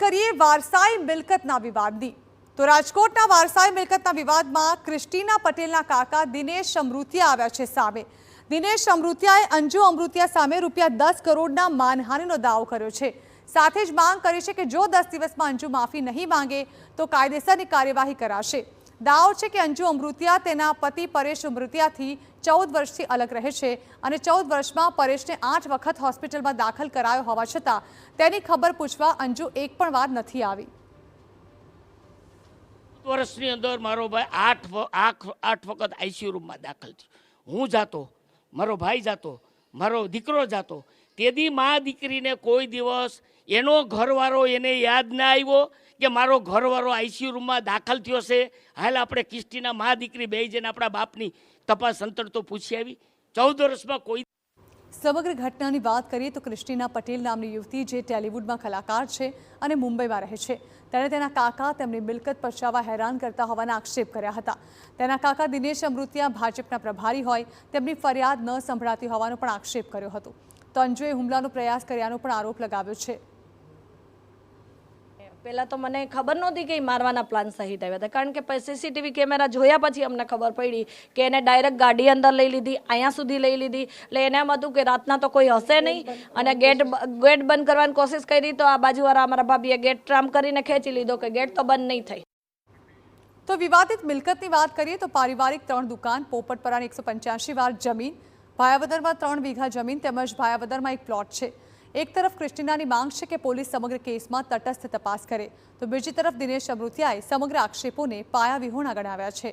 કરીએ વારસાઈ મિલકતના વિવાદની તો રાજકોટના વારસાઈ મિલકતના વિવાદમાં ક્રિસ્ટીના પટેલના કાકા દિનેશ અમૃતિયા આવ્યા છે સામે। દિનેશ અમૃતિયાએ અંજુ અમૃતિયા સામે ₹10 કરોડના માનહાનિનો દાવો કર્યો છે। સાથે જ માંગ કરી છે કે જો 10 દિવસમાં અંજુ માફી નહીં માંગે તો કાયદેસરની કાર્યવાહી કરાશે। દાવો છે કે અંજુ અમૃતિયા તેના પતિ પરેશ અમૃતિયાથી 14 વર્ષથી અલગ રહે છે અને 14 વર્ષમાં પરેશને 8 વખત હોસ્પિટલમાં દાખલ કરાયો હોવા છતાં તેની ખબર પૂછવા અંજુ એક પણ વાર નથી આવી। વર્ષની અંદર મારો ભાઈ 8 વખત આઈસીયુ રૂમમાં દાખલ થયો। હું જાતો, મારો ભાઈ જાતો, મારો દીકરો જાતો। તેદી મા દીકરીને કોઈ દિવસ એનો ઘરવાળો એને યાદ ના આવ્યો કે મારો ઘરવાળો આઈસીયુ રૂમમાં દાખલ થયો છે। હાલ આપણે ક્રિસ્ટીના મા દીકરી બે જઈને આપણા બાપની તપાસ અંતર તો પૂછી આવી। 14 વર્ષમાં કોઈ સમગ્ર ઘટનાની વાત કરીએ તો ક્રિસ્ટીના પટેલ નામની યુવતી જે ટેલિવુડમાં કલાકાર છે અને મુંબઈમાં રહે છે, તેણે તેના કાકા તેમની મિલકત પચાવવા હેરાન કરતા હોવાના આક્ષેપ કર્યા હતા। તેના કાકા દિનેશ અમૃતિયા ભાજપના પ્રભારી હોય તેમની ફરિયાદ ન સંભળાતી હોવાનો પણ આક્ષેપ કર્યો હતો। તો અંજુએ હુમલાનો પ્રયાસ કર્યાનો પણ આરોપ લગાવ્યો છે। પહેલાં તો મને ખબર નહોતી કે મારવાના પ્લાન સહિત આવ્યા હતા, કારણ કે સીસીટીવી કેમેરા જોયા પછી અમને ખબર પડી કે એને ડાયરેક્ટ ગાડી અંદર લઈ લીધી, અહીંયા સુધી લઈ લીધી। એટલે એને એમ હતું કે રાતના તો કોઈ હશે નહીં અને ગેટ બંધ કરવાની કોશિશ કરી તો આ બાજુવાળા અમારા ભાભીએ ગેટ ટ્રામ કરીને ખેંચી લીધો કે ગેટ તો બંધ નહીં થઈ। તો વિવાદિત મિલકતની વાત કરીએ તો પારિવારિક 3 દુકાન, પોપટપરાની 185 વાર જમીન, ભાયાવદરમાં 3 વીઘા જમીન તેમજ ભાયાવદરમાં એક પ્લોટ છે। એક તરફ ક્રિસ્ટીનાની માંગ છે કે પોલીસ સમગ્ર કેસમાં તટસ્થ તપાસ કરે તો બીજી તરફ દિનેશ અમૃતિયાએ સમગ્ર આક્ષેપોને પાયાવિહોણા ગણાવ્યા છે।